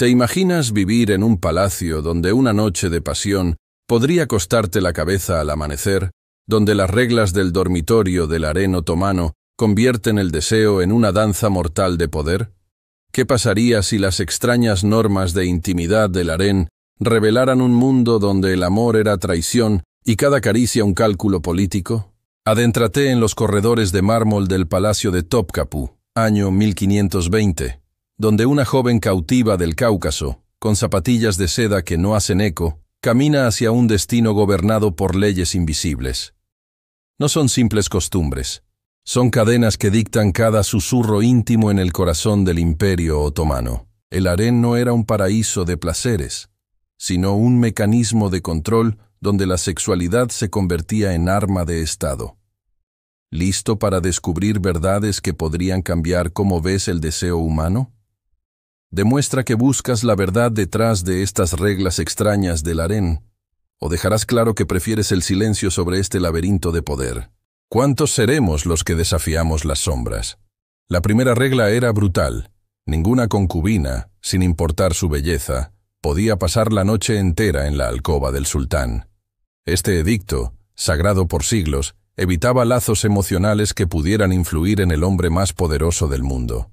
¿Te imaginas vivir en un palacio donde una noche de pasión podría costarte la cabeza al amanecer, donde las reglas del dormitorio del harén otomano convierten el deseo en una danza mortal de poder? ¿Qué pasaría si las extrañas normas de intimidad del harén revelaran un mundo donde el amor era traición y cada caricia un cálculo político? Adéntrate en los corredores de mármol del palacio de Topkapı, año 1520, donde una joven cautiva del Cáucaso, con zapatillas de seda que no hacen eco, camina hacia un destino gobernado por leyes invisibles. No son simples costumbres, son cadenas que dictan cada susurro íntimo en el corazón del Imperio Otomano. El harén no era un paraíso de placeres, sino un mecanismo de control donde la sexualidad se convertía en arma de Estado. ¿Listo para descubrir verdades que podrían cambiar cómo ves el deseo humano? Demuestra que buscas la verdad detrás de estas reglas extrañas del harén, o dejarás claro que prefieres el silencio sobre este laberinto de poder. ¿Cuántos seremos los que desafiamos las sombras? La primera regla era brutal. Ninguna concubina, sin importar su belleza, podía pasar la noche entera en la alcoba del sultán. Este edicto, sagrado por siglos, evitaba lazos emocionales que pudieran influir en el hombre más poderoso del mundo.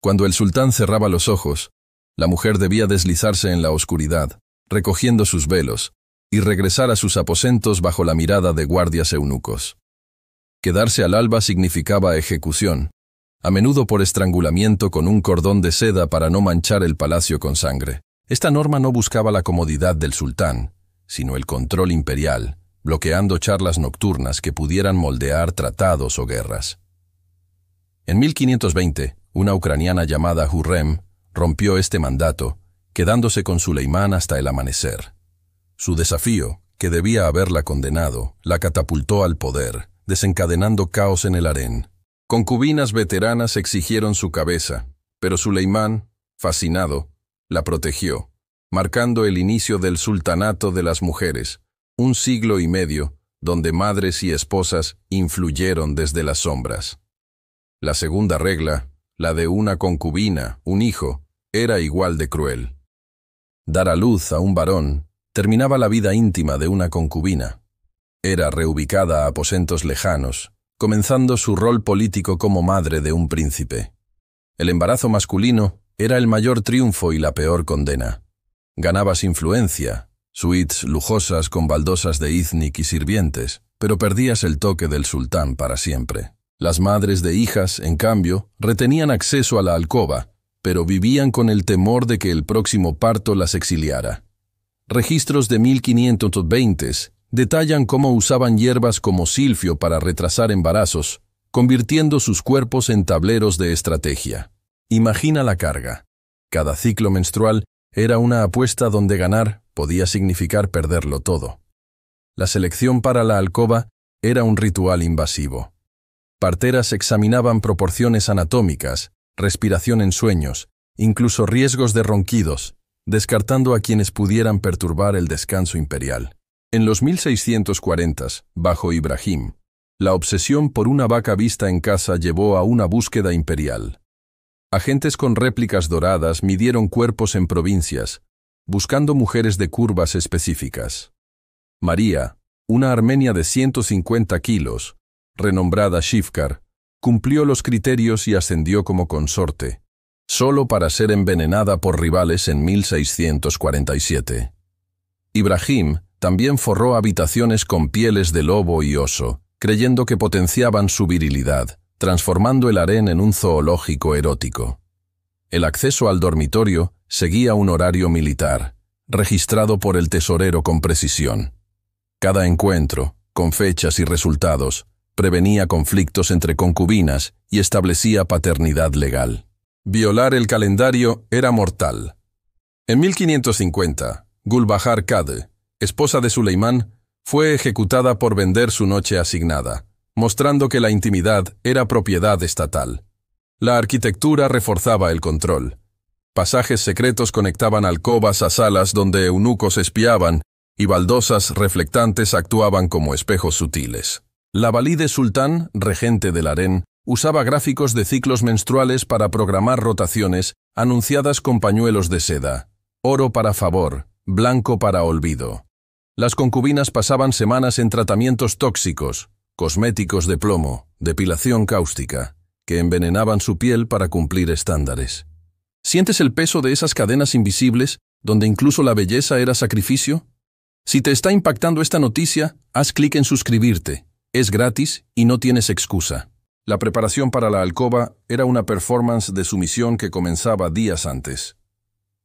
Cuando el sultán cerraba los ojos, la mujer debía deslizarse en la oscuridad, recogiendo sus velos, y regresar a sus aposentos bajo la mirada de guardias eunucos. Quedarse al alba significaba ejecución, a menudo por estrangulamiento con un cordón de seda para no manchar el palacio con sangre. Esta norma no buscaba la comodidad del sultán, sino el control imperial, bloqueando charlas nocturnas que pudieran moldear tratados o guerras. En 1520, una ucraniana llamada Hürrem rompió este mandato, quedándose con Suleimán hasta el amanecer. Su desafío, que debía haberla condenado, la catapultó al poder, desencadenando caos en el harén. Concubinas veteranas exigieron su cabeza, pero Suleimán, fascinado, la protegió, marcando el inicio del sultanato de las mujeres, un siglo y medio, donde madres y esposas influyeron desde las sombras. La segunda regla, la de una concubina, un hijo, era igual de cruel. Dar a luz a un varón terminaba la vida íntima de una concubina. Era reubicada a aposentos lejanos, comenzando su rol político como madre de un príncipe. El embarazo masculino era el mayor triunfo y la peor condena. Ganabas influencia, suites lujosas con baldosas de iznik y sirvientes, pero perdías el toque del sultán para siempre. Las madres de hijas, en cambio, retenían acceso a la alcoba, pero vivían con el temor de que el próximo parto las exiliara. Registros de 1520 detallan cómo usaban hierbas como silfio para retrasar embarazos, convirtiendo sus cuerpos en tableros de estrategia. Imagina la carga. Cada ciclo menstrual era una apuesta donde ganar podía significar perderlo todo. La selección para la alcoba era un ritual invasivo. Parteras examinaban proporciones anatómicas, respiración en sueños, incluso riesgos de ronquidos, descartando a quienes pudieran perturbar el descanso imperial. En los 1640s, bajo Ibrahim, la obsesión por una vaca vista en casa llevó a una búsqueda imperial. Agentes con réplicas doradas midieron cuerpos en provincias, buscando mujeres de curvas específicas. María, una armenia de 150 kilos, renombrada Shifkar, cumplió los criterios y ascendió como consorte, solo para ser envenenada por rivales en 1647. Ibrahim también forró habitaciones con pieles de lobo y oso, creyendo que potenciaban su virilidad, transformando el harén en un zoológico erótico. El acceso al dormitorio seguía un horario militar, registrado por el tesorero con precisión. Cada encuentro, con fechas y resultados, prevenía conflictos entre concubinas y establecía paternidad legal. Violar el calendario era mortal. En 1550, Gulbahar Kade, esposa de Suleimán, fue ejecutada por vender su noche asignada, mostrando que la intimidad era propiedad estatal. La arquitectura reforzaba el control. Pasajes secretos conectaban alcobas a salas donde eunucos espiaban y baldosas reflectantes actuaban como espejos sutiles. La valide sultán, regente del harén, Usaba gráficos de ciclos menstruales para programar rotaciones anunciadas con pañuelos de seda. Oro para favor, blanco para olvido. Las concubinas pasaban semanas en tratamientos tóxicos, cosméticos de plomo, depilación cáustica, que envenenaban su piel para cumplir estándares. ¿Sientes el peso de esas cadenas invisibles, donde incluso la belleza era sacrificio? Si te está impactando esta noticia, haz clic en suscribirte. Es gratis y no tienes excusa. La preparación para la alcoba era una performance de sumisión que comenzaba días antes.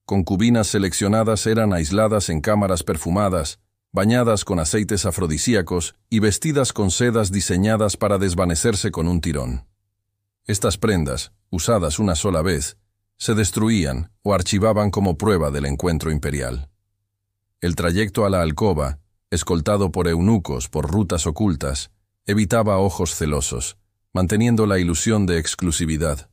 Concubinas seleccionadas eran aisladas en cámaras perfumadas, bañadas con aceites afrodisíacos y vestidas con sedas diseñadas para desvanecerse con un tirón. Estas prendas, usadas una sola vez, se destruían o archivaban como prueba del encuentro imperial. El trayecto a la alcoba, escoltado por eunucos por rutas ocultas, evitaba ojos celosos, manteniendo la ilusión de exclusividad.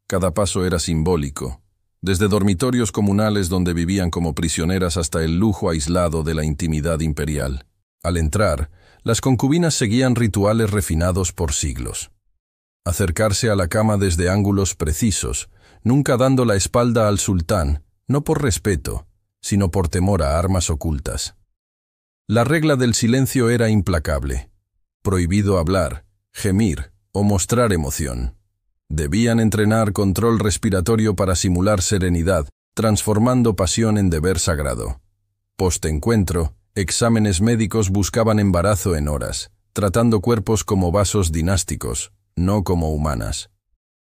Cada paso era simbólico, desde dormitorios comunales donde vivían como prisioneras hasta el lujo aislado de la intimidad imperial. Al entrar, las concubinas seguían rituales refinados por siglos. Acercarse a la cama desde ángulos precisos, nunca dando la espalda al sultán, no por respeto, sino por temor a armas ocultas. La regla del silencio era implacable. Prohibido hablar, gemir o mostrar emoción. Debían entrenar control respiratorio para simular serenidad, transformando pasión en deber sagrado. Post-encuentro, exámenes médicos buscaban embarazo en horas, tratando cuerpos como vasos dinásticos, no como humanas.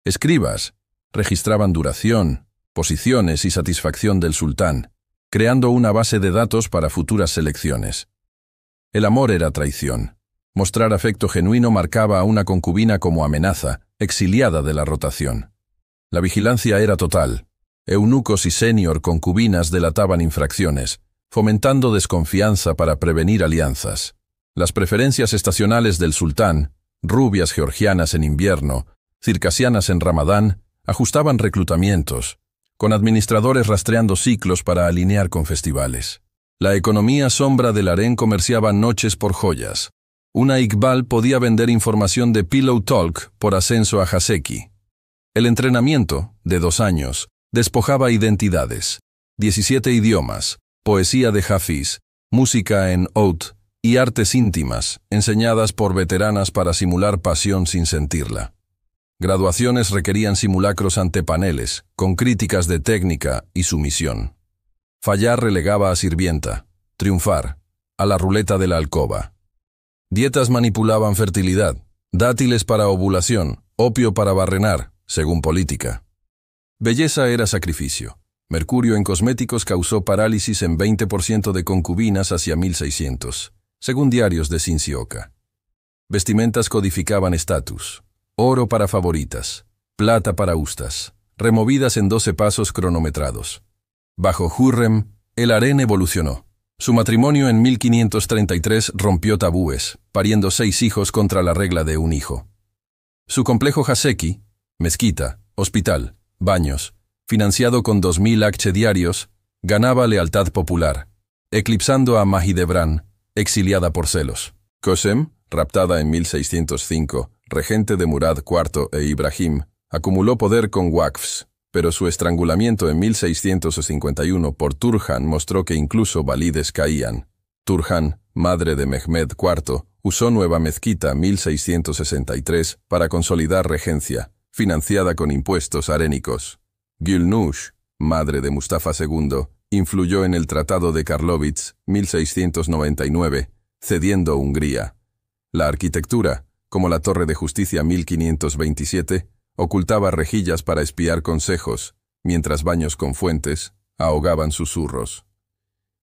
Escribas registraban duración, posiciones y satisfacción del sultán, creando una base de datos para futuras selecciones. El amor era traición. Mostrar afecto genuino marcaba a una concubina como amenaza, exiliada de la rotación. La vigilancia era total. Eunucos y senior concubinas delataban infracciones, fomentando desconfianza para prevenir alianzas. Las preferencias estacionales del sultán, rubias georgianas en invierno, circasianas en Ramadán, ajustaban reclutamientos, con administradores rastreando ciclos para alinear con festivales. La economía sombra del harén comerciaba noches por joyas. Una Iqbal podía vender información de Pillow Talk por ascenso a Haseki. El entrenamiento, de 2 años, despojaba identidades, 17 idiomas, poesía de Hafiz, música en oud y artes íntimas, enseñadas por veteranas para simular pasión sin sentirla. Graduaciones requerían simulacros ante paneles, con críticas de técnica y sumisión. Fallar relegaba a sirvienta, triunfar, a la ruleta de la alcoba. Dietas manipulaban fertilidad, dátiles para ovulación, opio para barrenar, según política. Belleza era sacrificio. Mercurio en cosméticos causó parálisis en 20% de concubinas hacia 1600, según diarios de Shinseoka. Vestimentas codificaban estatus. Oro para favoritas, plata para ustas, removidas en 12 pasos cronometrados. Bajo Hurrem, el harén evolucionó. Su matrimonio en 1533 rompió tabúes, pariendo 6 hijos contra la regla de un hijo. Su complejo Haseki, mezquita, hospital, baños, financiado con 2000 akche diarios, ganaba lealtad popular, eclipsando a Mahidevran, exiliada por celos. Qasem, raptada en 1605, regente de Murad IV e Ibrahim, acumuló poder con waqfs, pero su estrangulamiento en 1651 por Turhan mostró que incluso valides caían. Turhan, madre de Mehmed IV, usó Nueva Mezquita 1663 para consolidar regencia, financiada con impuestos arénicos. Gülnush, madre de Mustafa II, influyó en el Tratado de Karlovitz 1699, cediendo Hungría. La arquitectura, como la Torre de Justicia 1527, ocultaba rejillas para espiar consejos, mientras baños con fuentes ahogaban susurros.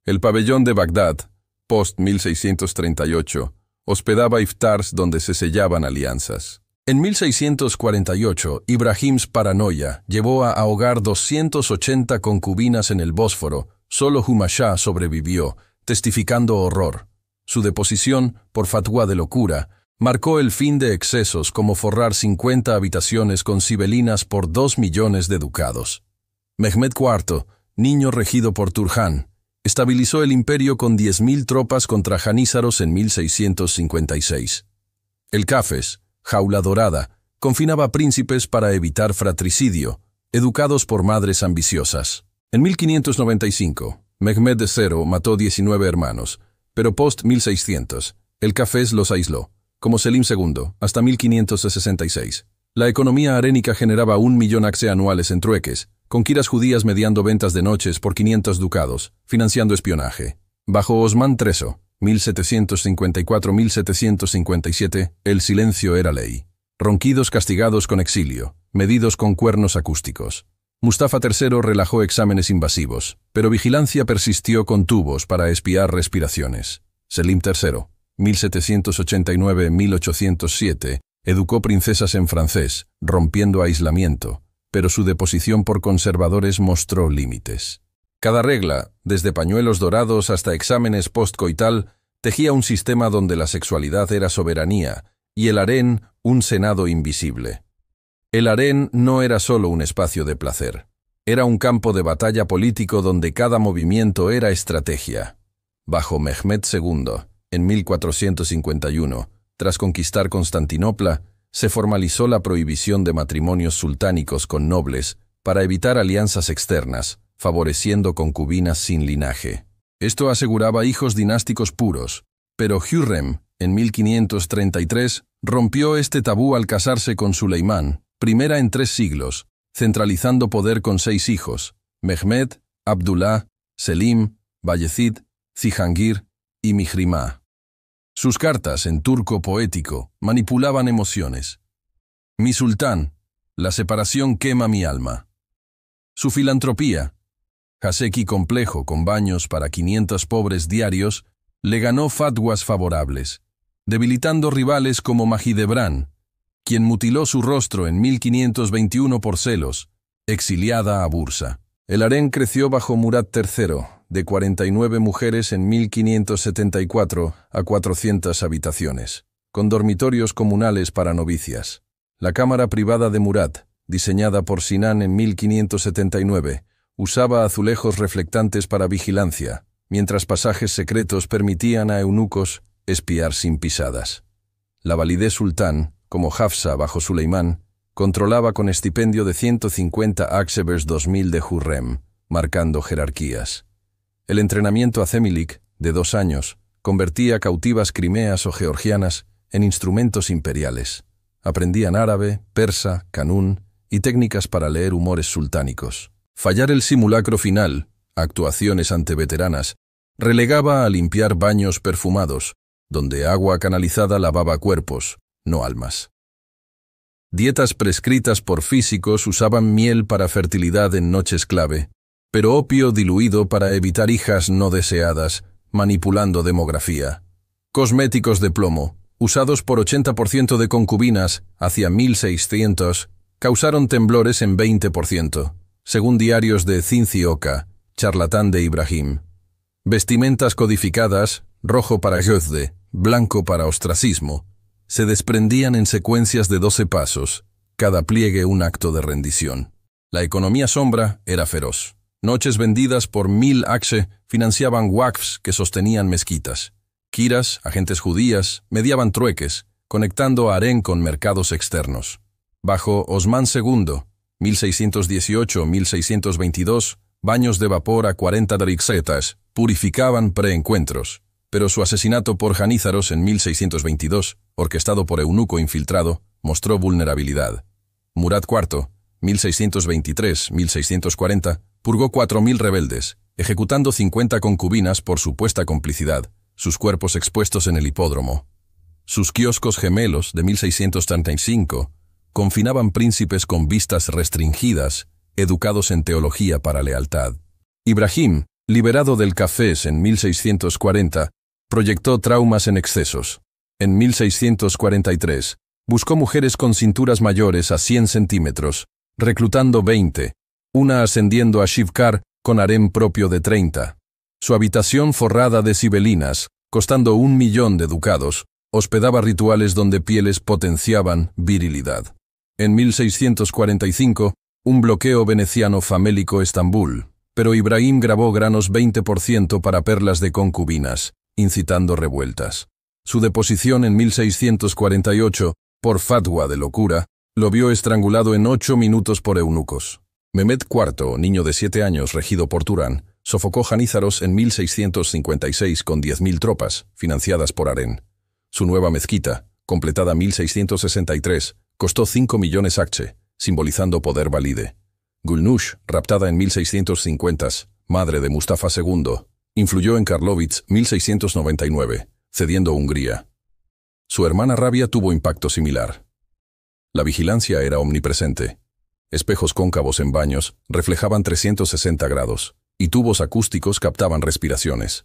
El pabellón de Bagdad, post-1638, hospedaba iftars donde se sellaban alianzas. En 1648, Ibrahim's paranoia llevó a ahogar 280 concubinas en el Bósforo. Solo Humashah sobrevivió, testificando horror. Su deposición, por fatwa de locura, marcó el fin de excesos como forrar 50 habitaciones con cibelinas por 2 millones de ducados. Mehmed IV, niño regido por Turhan, estabilizó el imperio con 10.000 tropas contra janízaros en 1656. El Cafes, jaula dorada, confinaba príncipes para evitar fratricidio, educados por madres ambiciosas. En 1595, Mehmed III mató 19 hermanos, pero post-1600, el Cafés los aisló, como Selim II, hasta 1566. La economía arénica generaba 1.000.000 akse anuales en trueques, con quiras judías mediando ventas de noches por 500 ducados, financiando espionaje. Bajo Osman III, 1754-1757, el silencio era ley. Ronquidos castigados con exilio, medidos con cuernos acústicos. Mustafa III relajó exámenes invasivos, pero vigilancia persistió con tubos para espiar respiraciones. Selim III, 1789-1807, educó princesas en francés, rompiendo aislamiento, pero su deposición por conservadores mostró límites. Cada regla, desde pañuelos dorados hasta exámenes postcoital, tejía un sistema donde la sexualidad era soberanía y el harén un senado invisible. El harén no era solo un espacio de placer. Era un campo de batalla político donde cada movimiento era estrategia. Bajo Mehmed II, en 1451, tras conquistar Constantinopla, se formalizó la prohibición de matrimonios sultánicos con nobles para evitar alianzas externas, favoreciendo concubinas sin linaje. Esto aseguraba hijos dinásticos puros, pero Hürrem, en 1533, rompió este tabú al casarse con Suleimán, primera en 3 siglos, centralizando poder con 6 hijos, Mehmed, Abdullah, Selim, Bayezid, Cihangir y Mihrimah. Sus cartas, en turco poético, manipulaban emociones. Mi sultán, la separación quema mi alma. Su filantropía, Haseki complejo con baños para 500 pobres diarios, le ganó fatwas favorables, debilitando rivales como Mahidevran, quien mutiló su rostro en 1521 por celos, exiliada a Bursa. El harén creció bajo Murad III, de 49 mujeres en 1574 a 400 habitaciones, con dormitorios comunales para novicias. La cámara privada de Murad, diseñada por Sinan en 1579, usaba azulejos reflectantes para vigilancia, mientras pasajes secretos permitían a eunucos espiar sin pisadas. La validez sultán, como Hafsa bajo Suleimán, controlaba con estipendio de 150 aksebers 2000 de Hurrem, marcando jerarquías. El entrenamiento a Cemilik, de 2 años, convertía cautivas crimeas o georgianas en instrumentos imperiales. Aprendían árabe, persa, canún y técnicas para leer humores sultánicos. Fallar el simulacro final, actuaciones ante veteranas, relegaba a limpiar baños perfumados, donde agua canalizada lavaba cuerpos, no almas. Dietas prescritas por físicos usaban miel para fertilidad en noches clave, pero opio diluido para evitar hijas no deseadas, manipulando demografía. Cosméticos de plomo, usados por 80% de concubinas hacia 1600, causaron temblores en 20%, según diarios de Cinci Oca, charlatán de Ibrahim. Vestimentas codificadas, rojo para Gözde, blanco para ostracismo, se desprendían en secuencias de 12 pasos, cada pliegue un acto de rendición. La economía sombra era feroz. Noches vendidas por 1000 akse financiaban waqfs que sostenían mezquitas. Kiras, agentes judías, mediaban trueques, conectando a harén con mercados externos. Bajo Osman II, 1618-1622, baños de vapor a 40 darixetas purificaban preencuentros, pero su asesinato por janízaros en 1622, orquestado por eunuco infiltrado, mostró vulnerabilidad. Murad IV, 1623-1640, purgó 4000 rebeldes, ejecutando 50 concubinas por supuesta complicidad, sus cuerpos expuestos en el hipódromo. Sus kioscos gemelos, de 1635, confinaban príncipes con vistas restringidas, educados en teología para lealtad. Ibrahim, liberado del Cafés en 1640, proyectó traumas en excesos. En 1643, buscó mujeres con cinturas mayores a 100 centímetros, reclutando 20, una ascendiendo a Shivkar con harén propio de 30. Su habitación forrada de sibelinas, costando 1.000.000 de ducados, hospedaba rituales donde pieles potenciaban virilidad. En 1645, un bloqueo veneciano famélico Estambul, pero Ibrahim grabó granos 20% para perlas de concubinas, incitando revueltas. Su deposición en 1648, por fatwa de locura, Lo vio estrangulado en 8 minutos por eunucos. Mehmed IV, niño de 7 años regido por Turán, sofocó Janízaros en 1656 con 10.000 tropas, financiadas por Harén. Su nueva mezquita, completada en 1663, costó 5 millones akçe, simbolizando poder valide. Gülnush, raptada en 1650, madre de Mustafa II, influyó en Karlovitz 1699, cediendo a Hungría. Su hermana Rabia tuvo impacto similar. La vigilancia era omnipresente. Espejos cóncavos en baños reflejaban 360 grados, y tubos acústicos captaban respiraciones.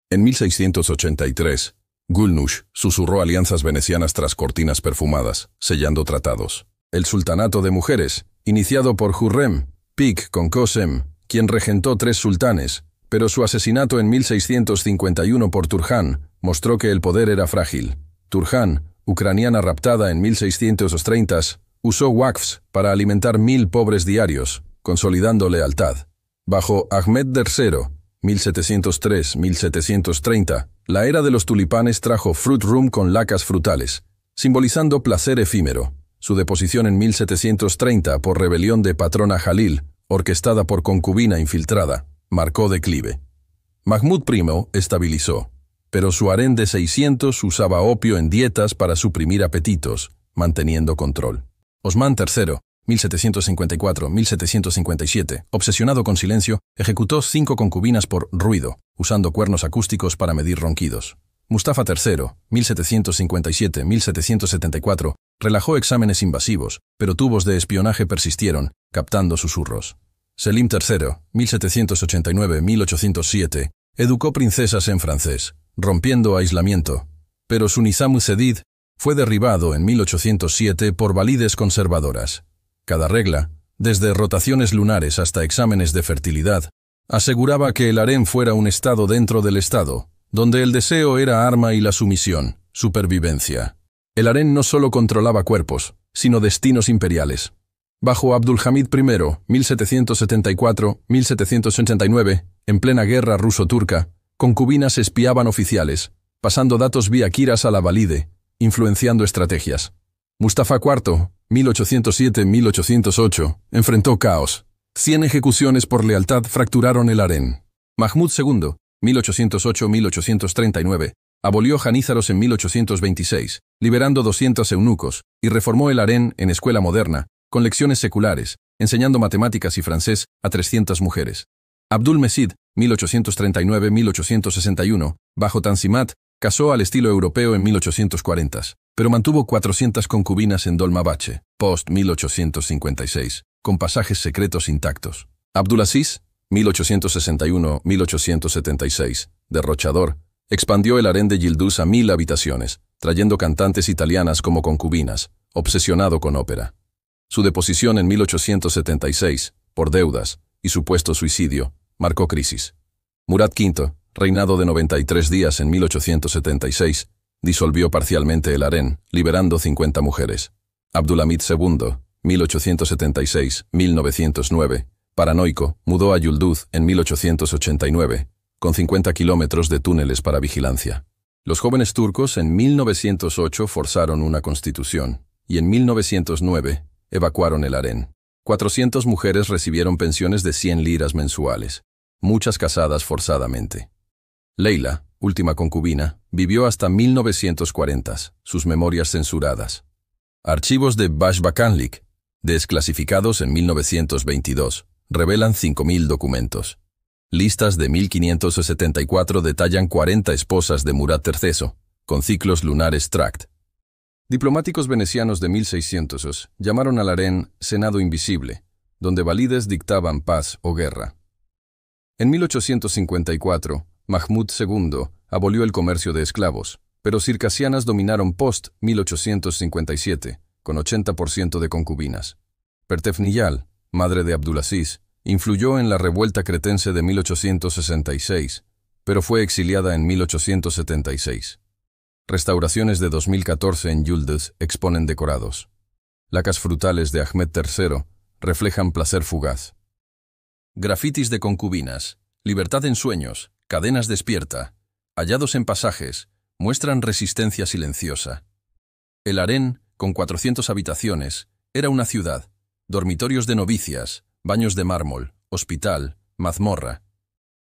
En 1683, Gülnush susurró alianzas venecianas tras cortinas perfumadas, sellando tratados. El sultanato de mujeres, iniciado por Hürrem, Pik con Kösem, quien regentó 3 sultanes, pero su asesinato en 1651 por Turhan mostró que el poder era frágil. Turhan, ucraniana raptada en 1630, usó waqfs para alimentar 1.000 pobres diarios, consolidando lealtad. Bajo Ahmed III, 1703-1730, la era de los tulipanes trajo fruit rum con lacas frutales, simbolizando placer efímero. Su deposición en 1730 por rebelión de patrona Jalil, orquestada por concubina infiltrada, marcó declive. Mahmud I estabilizó, pero su harén de 600 usaba opio en dietas para suprimir apetitos, manteniendo control. Osman III, 1754-1757, obsesionado con silencio, ejecutó 5 concubinas por ruido, usando cuernos acústicos para medir ronquidos. Mustafa III, 1757-1774, relajó exámenes invasivos, pero tubos de espionaje persistieron, captando susurros. Selim III, 1789-1807, educó princesas en francés, rompiendo aislamiento, pero su Nizam-ud-Sedid fue derribado en 1807 por valides conservadoras. Cada regla, desde rotaciones lunares hasta exámenes de fertilidad, aseguraba que el harén fuera un estado dentro del estado, donde el deseo era arma y la sumisión, supervivencia. El harén no solo controlaba cuerpos, sino destinos imperiales. Bajo Abdulhamid I, 1774-1789, en plena guerra ruso-turca, concubinas espiaban oficiales, pasando datos vía Kiras a la valide, influenciando estrategias. Mustafa IV, 1807-1808, enfrentó caos. 100 ejecuciones por lealtad fracturaron el harén. Mahmud II, 1808-1839, abolió Janízaros en 1826, liberando 200 eunucos, y reformó el harén en escuela moderna, con lecciones seculares, enseñando matemáticas y francés a 300 mujeres. Abdul-Mesid, 1839-1861, bajo Tanzimat, casó al estilo europeo en 1840, pero mantuvo 400 concubinas en Dolmabahce, post-1856, con pasajes secretos intactos. Abdulaziz, 1861-1876, derrochador, expandió el harén de Yıldız a 1.000 habitaciones, trayendo cantantes italianas como concubinas, obsesionado con ópera. Su deposición en 1876, por deudas y supuesto suicidio, marcó crisis. Murad V, reinado de 93 días en 1876, disolvió parcialmente el harén, liberando 50 mujeres. Abdulhamid II, 1876-1909, paranoico, mudó a Yıldız en 1889, con 50 kilómetros de túneles para vigilancia. Los jóvenes turcos en 1908 forzaron una constitución, y en 1909 evacuaron el harén. 400 mujeres recibieron pensiones de 100 liras mensuales, muchas casadas forzadamente. Leila, última concubina, vivió hasta 1940, sus memorias censuradas. Archivos de Başbakanlık, desclasificados en 1922, revelan 5.000 documentos. Listas de 1574 detallan 40 esposas de Murad III, con ciclos lunares tract. Diplomáticos venecianos de 1600 llamaron al harén Senado Invisible, donde valides dictaban paz o guerra. En 1854, Mahmud II abolió el comercio de esclavos, pero circasianas dominaron post-1857, con 80% de concubinas. Pertefniyal, madre de Abdulaziz, influyó en la revuelta cretense de 1866, pero fue exiliada en 1876. Restauraciones de 2014 en Yıldız exponen decorados. Lacas frutales de Ahmed III reflejan placer fugaz. Grafitis de concubinas, libertad en sueños, cadenas despierta, hallados en pasajes, muestran resistencia silenciosa. El harén con 400 habitaciones, era una ciudad, dormitorios de novicias, baños de mármol, hospital, mazmorra.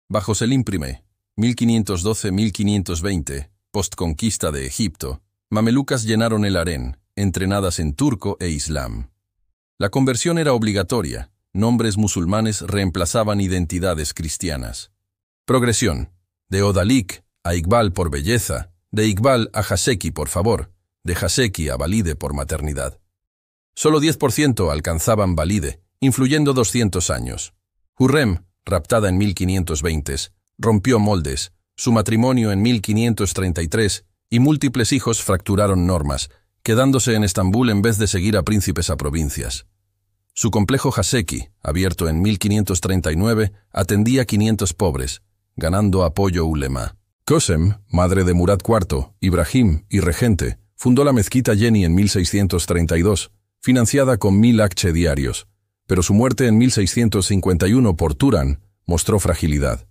Bajo Selim I, 1512-1520, postconquista de Egipto, mamelucas llenaron el harén, entrenadas en turco e islam. La conversión era obligatoria, nombres musulmanes reemplazaban identidades cristianas. Progresión: de Odalik a Iqbal por belleza, de Iqbal a Haseki por favor, de Haseki a Valide por maternidad. Solo 10% alcanzaban Valide, influyendo 200 años. Hurrem, raptada en 1520, rompió moldes, su matrimonio en 1533 y múltiples hijos fracturaron normas, quedándose en Estambul en vez de seguir a príncipes a provincias. Su complejo Haseki, abierto en 1539, atendía 500 pobres, ganando apoyo ulema. Qasem, madre de Murad IV, Ibrahim y regente, fundó la mezquita Yeni en 1632, financiada con 1000 akçe diarios, pero su muerte en 1651 por Turan mostró fragilidad.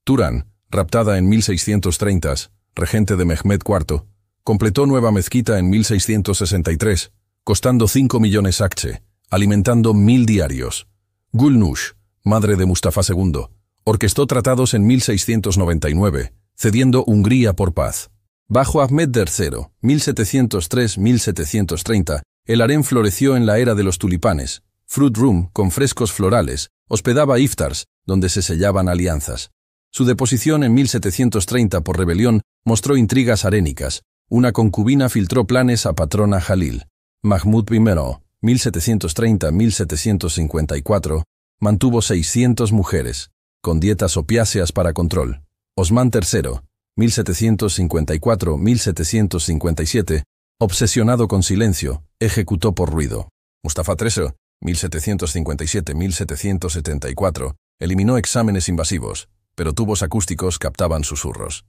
Turan, raptada en 1630, regente de Mehmed IV, completó nueva mezquita en 1663, costando 5 millones akçe, alimentando 1000 diarios. Gulnush, madre de Mustafa II, orquestó tratados en 1699, cediendo Hungría por paz. Bajo Ahmed III, 1703-1730, el harén floreció en la era de los tulipanes. Fruit Room, con frescos florales, hospedaba iftars, donde se sellaban alianzas. Su deposición en 1730 por rebelión mostró intrigas harénicas. Una concubina filtró planes a patrona Jalil. Mahmud I, 1730-1754, mantuvo 600 mujeres, con dietas opiáceas para control. Osman III, 1754-1757, obsesionado con silencio, ejecutó por ruido. Mustafa III, 1757-1774, eliminó exámenes invasivos, pero tubos acústicos captaban susurros.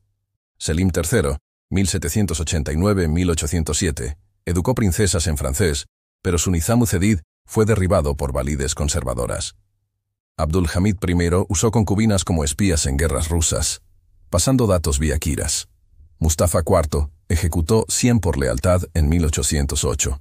Selim III, 1789-1807, educó princesas en francés, pero su Nizam Cedid fue derribado por valides conservadoras. Abdul Hamid I usó concubinas como espías en guerras rusas, pasando datos vía Kiras. Mustafa IV ejecutó 100 por lealtad en 1808.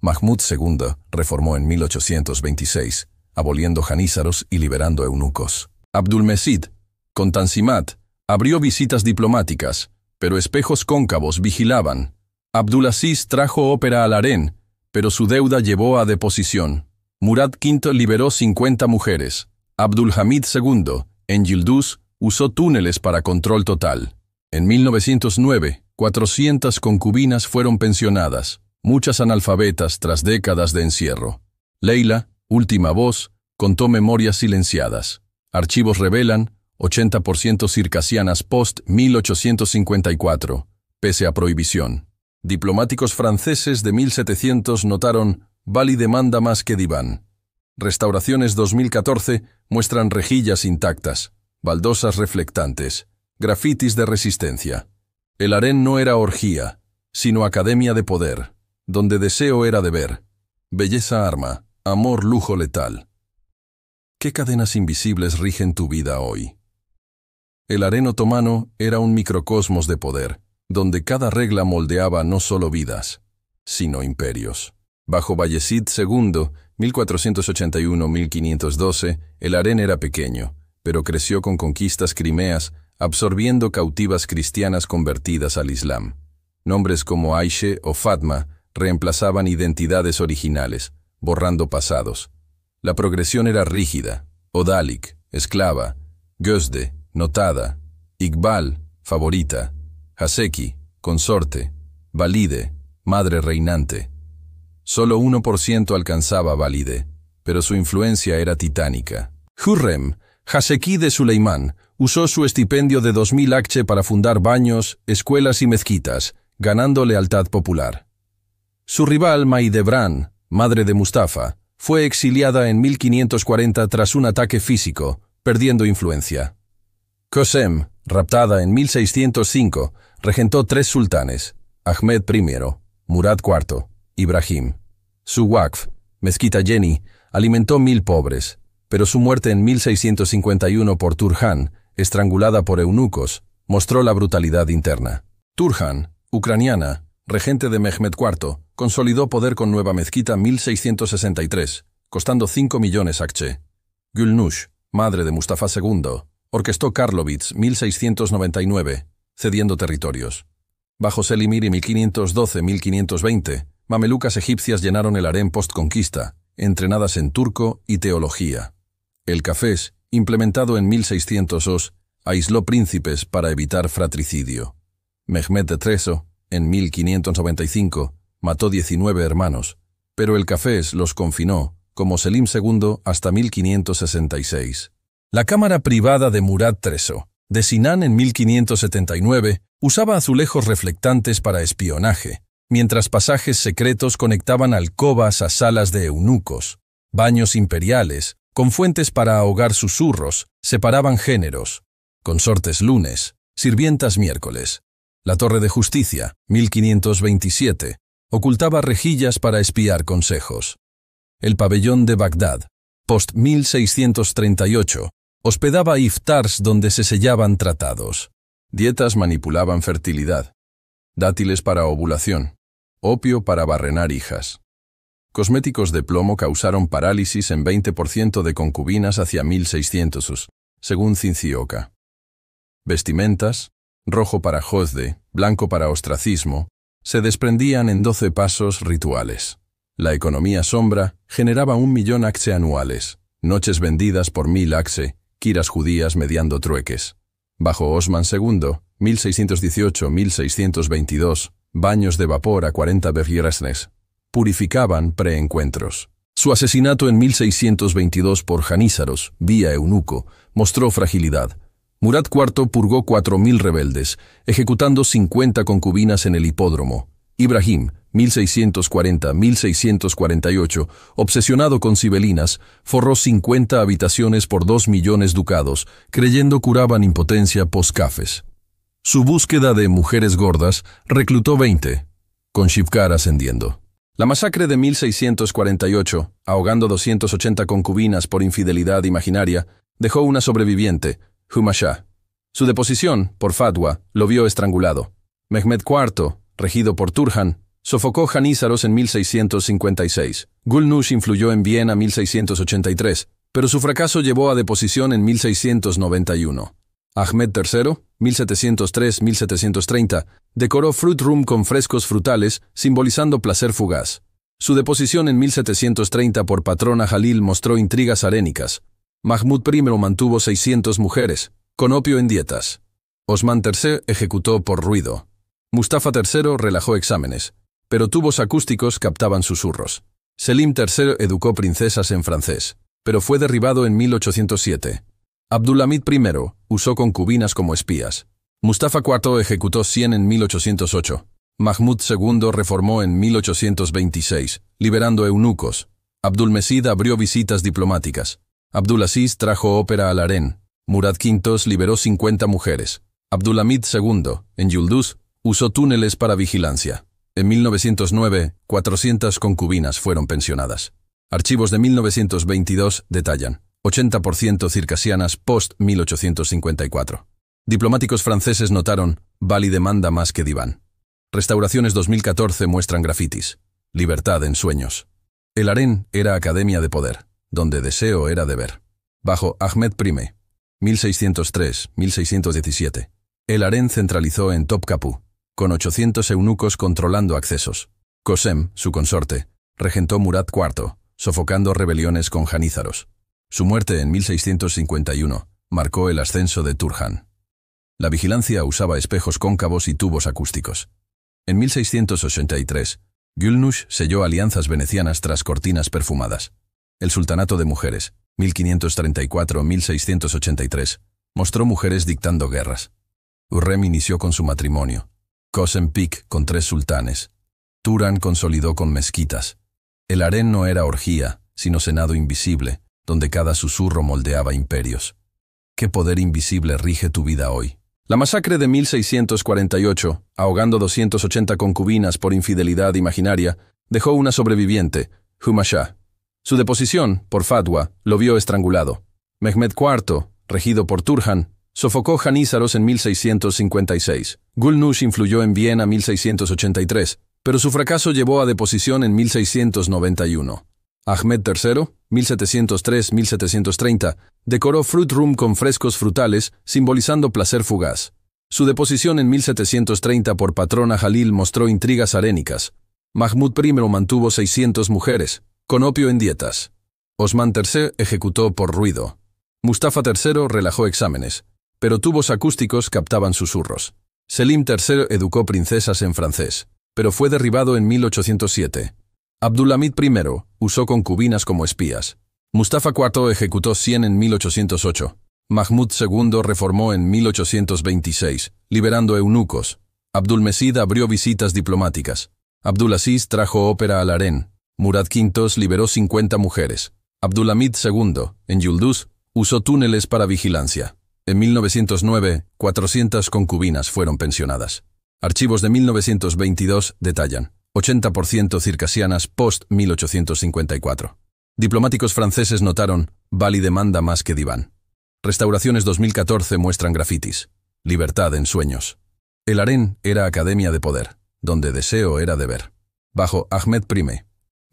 Mahmud II reformó en 1826, aboliendo janízaros y liberando eunucos. Abdulmesid, con Tanzimat, abrió visitas diplomáticas, pero espejos cóncavos vigilaban. Abdulaziz trajo ópera al harén, pero su deuda llevó a deposición. Murad V liberó 50 mujeres. Abdulhamid II, en Yıldız, usó túneles para control total. En 1909, 400 concubinas fueron pensionadas, muchas analfabetas tras décadas de encierro. Leila, última voz, contó memorias silenciadas. Archivos revelan 80% circasianas post-1854, pese a prohibición. Diplomáticos franceses de 1700 notaron Bali demanda más que diván. Restauraciones 2014 muestran rejillas intactas, baldosas reflectantes, grafitis de resistencia. El harén no era orgía, sino academia de poder, donde deseo era deber, belleza arma, amor lujo letal. ¿Qué cadenas invisibles rigen tu vida hoy? El harén otomano era un microcosmos de poder, donde cada regla moldeaba no solo vidas, sino imperios. Bajo Bayezid II, 1481-1512, el harén era pequeño, pero creció con conquistas crimeas, absorbiendo cautivas cristianas convertidas al Islam. Nombres como Aishe o Fatma reemplazaban identidades originales, borrando pasados. La progresión era rígida: Odalik, esclava; Gözde, notada; Iqbal, favorita; Haseki, consorte; Valide, madre reinante. Solo 1% alcanzaba Valide, pero su influencia era titánica. Hurrem, Haseki de Suleimán, usó su estipendio de 2000 akçe para fundar baños, escuelas y mezquitas, ganando lealtad popular. Su rival Mahidevran, madre de Mustafa, fue exiliada en 1540 tras un ataque físico, perdiendo influencia. Qasem, raptada en 1605, regentó 3 sultanes: Ahmed I, Murad IV, Ibrahim. Su Waqf, mezquita Yeni, alimentó 1000 pobres, pero su muerte en 1651 por Turhan, estrangulada por eunucos, mostró la brutalidad interna. Turhan, ucraniana, regente de Mehmed IV, consolidó poder con Nueva Mezquita 1663, costando 5 millones Akçe. Gülnush, madre de Mustafa II, orquestó Karlovitz 1699, cediendo territorios. Bajo Selimir y 1512-1520, mamelucas egipcias llenaron el harén post-conquista, entrenadas en turco y teología. El cafés, implementado en 1602, aisló príncipes para evitar fratricidio. Mehmed III, en 1595, mató 19 hermanos, pero el cafés los confinó, como Selim II, hasta 1566. La cámara privada de Murad III, de Sinan en 1579, usaba azulejos reflectantes para espionaje, mientras pasajes secretos conectaban alcobas a salas de eunucos. Baños imperiales, con fuentes para ahogar susurros, separaban géneros. Consortes lunes, sirvientas miércoles. La Torre de Justicia, 1527, ocultaba rejillas para espiar consejos. El pabellón de Bagdad, post 1638, hospedaba iftars donde se sellaban tratados. Dietas manipulaban fertilidad. Dátiles para ovulación. Opio para barrenar hijas. Cosméticos de plomo causaron parálisis en 20% de concubinas hacia 1600, según Cincioca. Vestimentas, rojo para jozde, blanco para ostracismo, se desprendían en 12 pasos rituales. La economía sombra generaba 1 millón Akçe anuales, noches vendidas por 1000 Akçe, kiras judías mediando trueques. Bajo Osman II, 1618-1622, baños de vapor a 40 bergeresnes. Purificaban preencuentros. Su asesinato en 1622 por Janízaros, vía eunuco, mostró fragilidad. Murad IV purgó 4000 rebeldes, ejecutando 50 concubinas en el hipódromo. Ibrahim, 1640-1648, obsesionado con sibelinas, forró 50 habitaciones por 2 millones ducados, creyendo curaban impotencia post-cafés. Su búsqueda de mujeres gordas reclutó 20, con Shivkar ascendiendo. La masacre de 1648, ahogando 280 concubinas por infidelidad imaginaria, dejó una sobreviviente, Humayá. Su deposición, por fatwa, lo vio estrangulado. Mehmed IV, regido por Turhan, sofocó Janízaros en 1656. Gülnush influyó en Viena 1683, pero su fracaso llevó a deposición en 1691. Ahmed III, 1703-1730, decoró Fruit Room con frescos frutales, simbolizando placer fugaz. Su deposición en 1730 por patrona Jalil mostró intrigas arénicas. Mahmud I mantuvo 600 mujeres, con opio en dietas. Osman III ejecutó por ruido. Mustafa III relajó exámenes, pero tubos acústicos captaban susurros. Selim III educó princesas en francés, pero fue derribado en 1807. Abdulhamid I usó concubinas como espías. Mustafa IV ejecutó 100 en 1808. Mahmud II reformó en 1826, liberando eunucos. Abdulmesid abrió visitas diplomáticas. Abdulaziz trajo ópera al harén. Murad V liberó 50 mujeres. Abdulhamid II, en Yıldız, usó túneles para vigilancia. En 1909, 400 concubinas fueron pensionadas. Archivos de 1922 detallan 80% circasianas post-1854. Diplomáticos franceses notaron, Bali demanda más que diván. Restauraciones 2014 muestran grafitis. Libertad en sueños. El harén era academia de poder, donde deseo era deber. Bajo Ahmed I, 1603-1617, el harén centralizó en Topkapı, con 800 eunucos controlando accesos. Kösem, su consorte, regentó Murad IV, sofocando rebeliones con janízaros. Su muerte en 1651 marcó el ascenso de Turhan. La vigilancia usaba espejos cóncavos y tubos acústicos. En 1683, Gülnush selló alianzas venecianas tras cortinas perfumadas. El Sultanato de Mujeres, 1534-1683, mostró mujeres dictando guerras. Hürrem inició con su matrimonio. Kösem Pik con 3 sultanes. Turan consolidó con mezquitas. El harén no era orgía, sino senado invisible, donde cada susurro moldeaba imperios. ¿Qué poder invisible rige tu vida hoy? La masacre de 1648, ahogando 280 concubinas por infidelidad imaginaria, dejó una sobreviviente, Humayá. Su deposición, por fatwa, lo vio estrangulado. Mehmed IV, regido por Turhan, sofocó Janízaros en 1656. Gülnush influyó en Viena 1683, pero su fracaso llevó a deposición en 1691. Ahmed III, 1703-1730, decoró Fruit Room con frescos frutales, simbolizando placer fugaz. Su deposición en 1730 por patrona Jalil mostró intrigas arénicas. Mahmud I mantuvo 600 mujeres, con opio en dietas. Osman III ejecutó por ruido. Mustafa III relajó exámenes, pero tubos acústicos captaban susurros. Selim III educó princesas en francés, pero fue derribado en 1807. Abdulhamid I usó concubinas como espías. Mustafa IV ejecutó 100 en 1808. Mahmud II reformó en 1826, liberando eunucos. Abdulmecid abrió visitas diplomáticas. Abdulaziz trajo ópera al harén. Murad V liberó 50 mujeres. Abdulhamid II, en Yıldız, usó túneles para vigilancia. En 1909, 400 concubinas fueron pensionadas. Archivos de 1922 detallan 80% circasianas post-1854. Diplomáticos franceses notaron, Bali demanda más que diván. Restauraciones 2014 muestran grafitis. Libertad en sueños. El harén era academia de poder, donde deseo era deber. Bajo Ahmed I,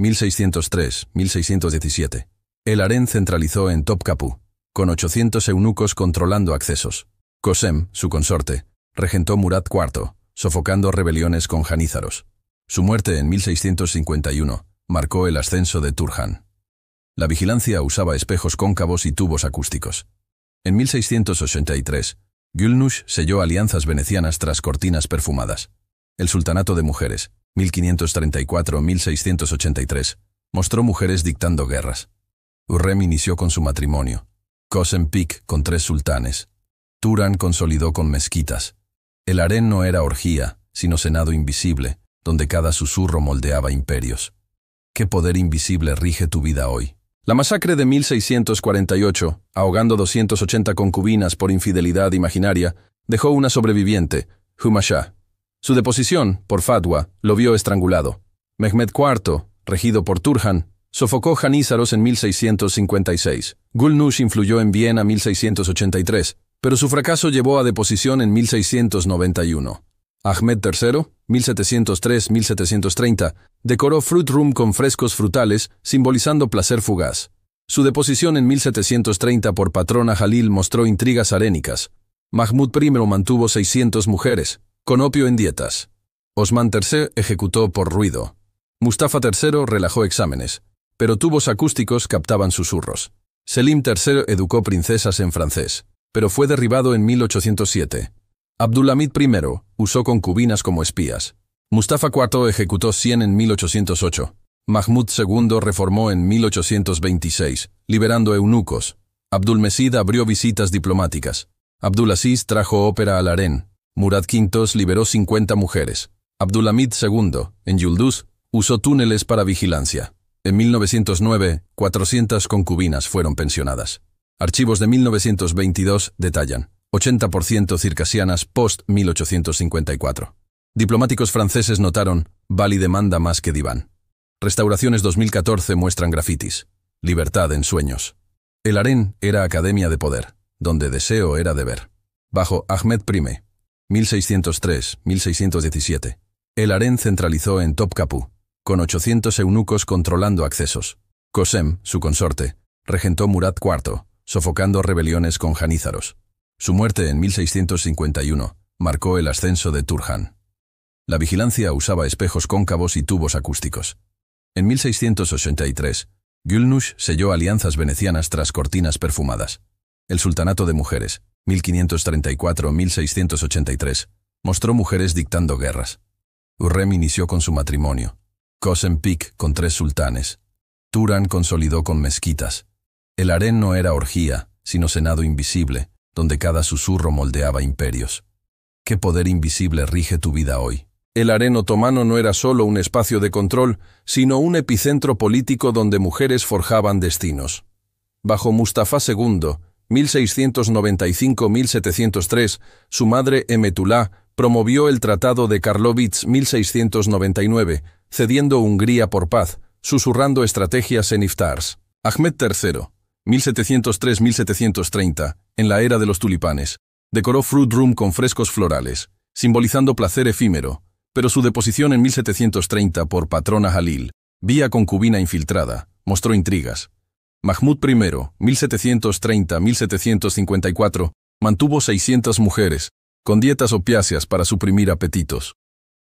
1603-1617, el harén centralizó en Topkapı, con 800 eunucos controlando accesos. Kösem, su consorte, regentó Murad IV, sofocando rebeliones con janízaros. Su muerte en 1651 marcó el ascenso de Turhan. La vigilancia usaba espejos cóncavos y tubos acústicos. En 1683, Gülnush selló alianzas venecianas tras cortinas perfumadas. El Sultanato de Mujeres, 1534-1683, mostró mujeres dictando guerras. Hürrem inició con su matrimonio. Kösem Pik con 3 sultanes. Turan consolidó con mezquitas. El harén no era orgía, sino senado invisible, donde cada susurro moldeaba imperios. ¿Qué poder invisible rige tu vida hoy? La masacre de 1648, ahogando 280 concubinas por infidelidad imaginaria, dejó una sobreviviente, Humayra. Su deposición, por fatwa, lo vio estrangulado. Mehmed IV, regido por Turhan, sofocó janízaros en 1656. Gülnush influyó en Viena 1683, pero su fracaso llevó a deposición en 1691. Ahmed III, 1703-1730, decoró Fruit Room con frescos frutales, simbolizando placer fugaz. Su deposición en 1730 por patrona Jalil mostró intrigas arénicas. Mahmud I mantuvo 600 mujeres, con opio en dietas. Osman III ejecutó por ruido. Mustafa III relajó exámenes, pero tubos acústicos captaban susurros. Selim III educó princesas en francés, pero fue derribado en 1807. Abdulhamid I usó concubinas como espías. Mustafa IV ejecutó 100 en 1808. Mahmud II reformó en 1826, liberando eunucos. Abdulmecid abrió visitas diplomáticas. Abdulaziz trajo ópera al harén. Murad V liberó 50 mujeres. Abdulhamid II, en Yıldız, usó túneles para vigilancia. En 1909, 400 concubinas fueron pensionadas. Archivos de 1922 detallan 80% circasianas post-1854. Diplomáticos franceses notaron, Bali demanda más que diván. Restauraciones 2014 muestran grafitis. Libertad en sueños. El harén era academia de poder, donde deseo era deber. Bajo Ahmed I, 1603-1617, el harén centralizó en Topkapı, con 800 eunucos controlando accesos. Kösem, su consorte, regentó Murad IV, sofocando rebeliones con janízaros. Su muerte en 1651 marcó el ascenso de Turhan. La vigilancia usaba espejos cóncavos y tubos acústicos. En 1683, Gülnush selló alianzas venecianas tras cortinas perfumadas. El Sultanato de Mujeres, 1534-1683, mostró mujeres dictando guerras. Hürrem inició con su matrimonio. Kösem Pik con 3 sultanes. Turan consolidó con mezquitas. El harén no era orgía, sino senado invisible, donde cada susurro moldeaba imperios. ¿Qué poder invisible rige tu vida hoy? El harén otomano no era solo un espacio de control, sino un epicentro político donde mujeres forjaban destinos. Bajo Mustafa II, 1695-1703, su madre Emetullah promovió el Tratado de Karlowitz 1699, cediendo Hungría por paz, susurrando estrategias en iftars. Ahmed III, 1703-1730, en la era de los tulipanes, decoró Fruit Room con frescos florales, simbolizando placer efímero, pero su deposición en 1730 por Patrona Jalil, vía concubina infiltrada, mostró intrigas. Mahmud I, 1730-1754, mantuvo 600 mujeres, con dietas opiáceas para suprimir apetitos.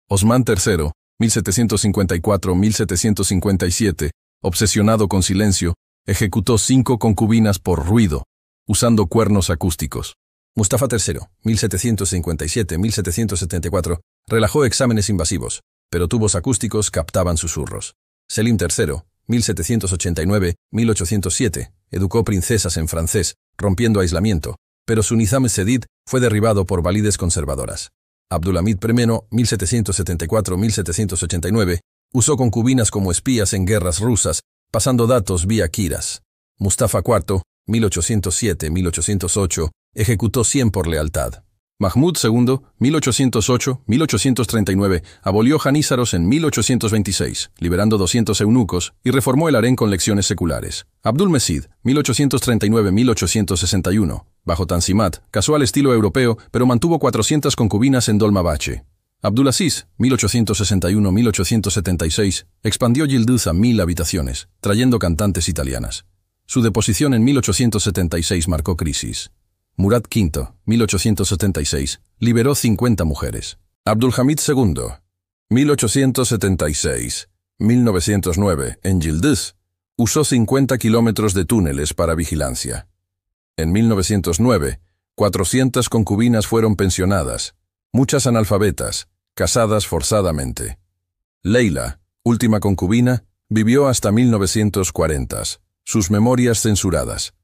Osman III, 1754-1757, obsesionado con silencio, ejecutó 5 concubinas por ruido, usando cuernos acústicos. Mustafa III, 1757-1774, relajó exámenes invasivos, pero tubos acústicos captaban susurros. Selim III, 1789-1807, educó princesas en francés, rompiendo aislamiento, pero su Nizam Sedid fue derribado por valides conservadoras. Abdulhamid I, 1774-1789, usó concubinas como espías en guerras rusas, pasando datos vía Kiras. Mustafa IV, 1807-1808, ejecutó 100 por lealtad. Mahmud II, 1808-1839, abolió janízaros en 1826, liberando 200 eunucos, y reformó el harén con lecciones seculares. Abdul-Mecid, 1839-1861, bajo Tanzimat, casó al estilo europeo, pero mantuvo 400 concubinas en Dolmabache. Abdulaziz, 1861-1876, expandió Yıldız a 1000 habitaciones, trayendo cantantes italianas. Su deposición en 1876 marcó crisis. Murad V, 1876, liberó 50 mujeres. Abdulhamid II, 1876-1909, en Yıldız, usó 50 kilómetros de túneles para vigilancia. En 1909, 400 concubinas fueron pensionadas, muchas analfabetas, casadas forzadamente. Leila, última concubina, vivió hasta 1940, sus memorias censuradas.